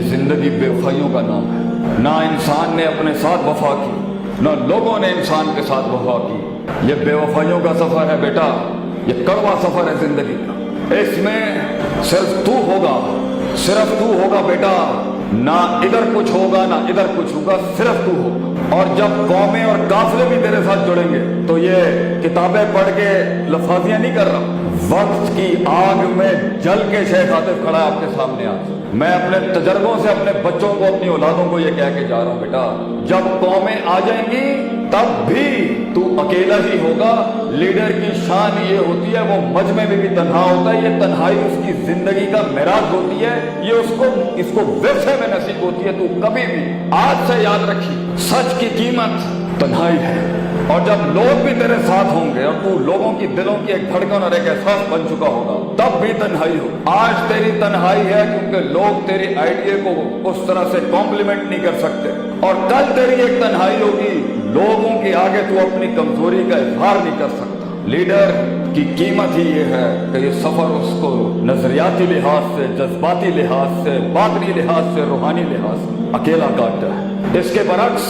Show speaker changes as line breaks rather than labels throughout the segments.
जिंदगी बेवफाइयों का नाम है। ना इंसान ने अपने साथ वफा की, ना लोगों ने इंसान के साथ वफा की। ये बेवफाइयों का सफर है बेटा, ये कड़वा सफर है जिंदगी का। इसमें सिर्फ तू होगा, सिर्फ तू होगा बेटा। ना इधर कुछ होगा ना इधर कुछ होगा, सिर्फ तू होगा। और जब कौमें और काफिले भी तेरे साथ जुड़ेंगे तो ये किताबें पढ़ के लफाजियां नहीं कर रहा, वक्त की आग में जल के शेख आतिफ खड़ा है आपके सामने आज। मैं अपने तजर्बों से अपने बच्चों को, अपनी औलादों को ये कह के जा रहा हूँ बेटा, जब कौमें आ जाएंगी तब भी तू अकेला ही होगा। लीडर की शान ये होती है वो मजमे में भी तन्हा होता है, ये तन्हाई उसकी जिंदगी का मिराज होती है, ये इसको विरसे में नसीब होती है। तू कभी भी आज से याद रखी, सच की कीमत तन्हाई है। और जब लोग भी तेरे साथ होंगे और तू लोगों की दिलों की एक धड़कन और एक एहसास बन चुका होगा, तब भी तन्हाई हो। आज तेरी तन्हाई है क्योंकि लोग तेरी आइडिया को उस तरह से कॉम्प्लीमेंट नहीं कर सकते, और कल तेरी एक तन्हाई होगी, लोगों के आगे तू अपनी कमजोरी का इजहार नहीं कर सकता। लीडर की कीमत ही ये है कि ये सफर उसको नजरियाती लिहाज से, जज्बाती लिहाज से, बातनी लिहाज से, रूहानी लिहाज से अकेला काटता है। इसके बरक्स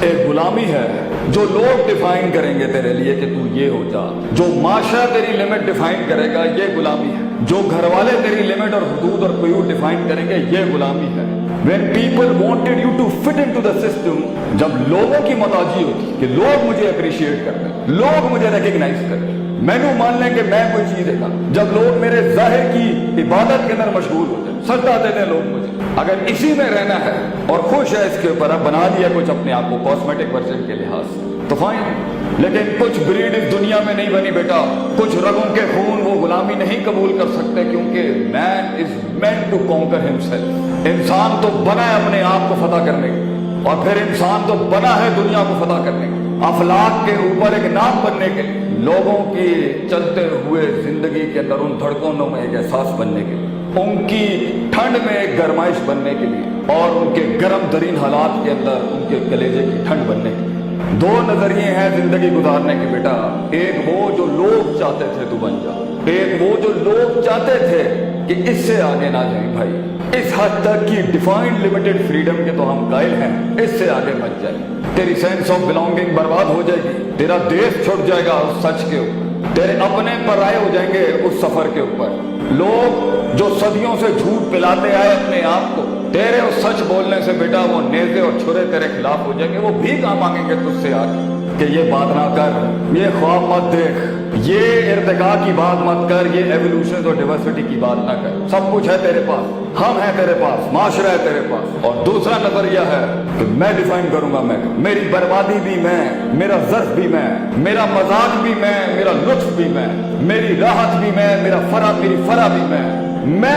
एक गुलामी है जो लोग डिफाइन करेंगे तेरे लिए कि तू ये हो जा, जो माशरा तेरी लिमिट डिफाइन करेगा, ये गुलामी है। जो घर वाले तेरी लिमिट और हुदूद और कुयूद डिफाइन करेंगे, ये गुलामी है। When people wanted you to fit into the system, जब लोगों की मोहताजी होती कि लोग मुझे अप्रिशिएट करते, लोग मुझे रिकग्नाइज करें, मैंने मान लें कि मैं कोई चीज है, जब लोग मेरे जाहिर की इबादत के अंदर मशगूल हो जाए, सजदा देते हैं लोग मुझे, अगर इसी में रहना है और खुश है इसके ऊपर, अब बना दिया कुछ अपने आप को कॉस्मेटिक वर्जन के लिहाज से, तो फाइन। लेकिन कुछ ब्रीड इस दुनिया में नहीं बनी बेटा, कुछ रगों के खून वो गुलामी नहीं कबूल कर सकते, क्योंकि man is meant to conquer himself. इंसान तो बना है अपने आप को फतह करने के, और फिर इंसान तो बना है दुनिया को फतह करने के, अफलाक के ऊपर एक नाम बनने के लिए, लोगों की चलते हुए जिंदगी के अंदर उन धड़कनों में एक एहसास बनने के लिए, उनकी ठंड में एक गरमाइश बनने के लिए, और उनके गर्म तरीन हालात के अंदर उनके कलेजे की ठंड बनने के लिए। दो नजरिए हैं जिंदगी गुजारने के बेटा, एक वो जो लोग चाहते थे तू बन जा, एक वो जो लोग चाहते थे कि इससे आगे ना जाए भाई। इस हद तक की डिफाइंड लिमिटेड फ्रीडम के तो हम कायल हैं, इससे आगे मत जाए। तेरी सेंस ऑफ बिलोंगिंग बर्बाद हो जाएगी, तेरा देश छुट जाएगा उस सच के ऊपर, तेरे अपने पराये हो जाएंगे उस सफर के ऊपर। लोग जो सदियों से झूठ पिलाते आए अपने आप को, तेरे उस सच बोलने से बेटा वो नेज़े और छुरे तेरे खिलाफ हो जाएंगे, वो भी काम मांगेंगे तुझसे आके कि ये बात ना कर, ये ख्वाब मत देख, ये इर्तिका की बात मत कर, ये एवोल्यूशन और डाइवर्सिटी की बात ना कर। सब कुछ है तेरे पास, हम हैं तेरे पास, माशरा है तेरे पास। और दूसरा नजरिया है कि मैं डिफाइन करूंगा, मैं, मेरी बर्बादी भी मैं, मेरा ज़र्फ भी मैं, मेरा मजाक भी मैं, मेरा लुत्फ भी मैं, मेरी राहत भी मैं, मेरी फरा भी मैं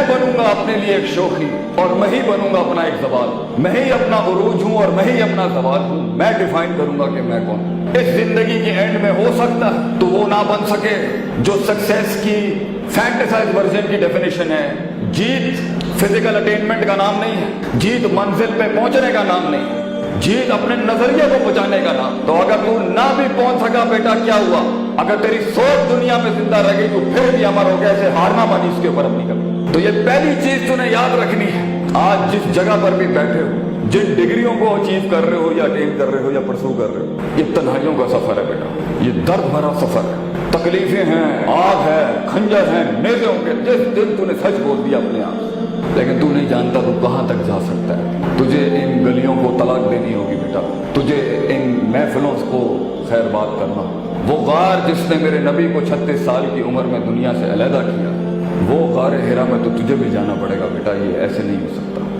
बनूंगा अपने लिए एक शोखी, और मैं ही बनूंगा अपना एक सवाल, मैं ही अपना उरूज हूं और मैं ही अपना सवाल हूं। मैं डिफाइन करूंगा कि मैं कौन। इस जिंदगी के एंड में हो सकता है तो वो ना बन सके जो सक्सेस की फैंटेसाइज वर्जन की डेफिनेशन है। जीत फिजिकल अटेनमेंट का नाम नहीं है, जीत मंजिल पे पहुंचने का नाम नहीं है, जीत अपने नजरिए को पहुंचाने का नाम। तो अगर तू ना भी पहुंच सका बेटा, क्या हुआ? अगर तेरी सोच दुनिया में जिंदा रह गई तो फिर भी अमर हो गया, ऐसे हारना मानी इसके ऊपर अपनी कभी। तो ये पहली चीज तूने याद रखनी है। आज जिस जगह पर भी बैठे हो, जिन डिग्रियों को अचीव कर रहे हो या अटेन कर रहे हो या परसू कर रहे हो, ये तन्हाइयों का सफर है बेटा, ये दर्द भरा सफर है। तकलीफें हैं, आग है, खंजर है, नेज़े होंगे। जिस दिन तूने सच बोल दिया अपने आप, लेकिन तू नहीं जानता तू कहां तक जा सकता है। तुझे इन गलियों को तलाक देनी होगी बेटा, तुझे इन महफिलों को खैर बात करना। वो गार जिसने मेरे नबी को 36 साल की उम्र में दुनिया से अलहदा किया, वो गार हिरा में तो तुझे भी जाना पड़ेगा बेटा, ये ऐसे नहीं हो सकता।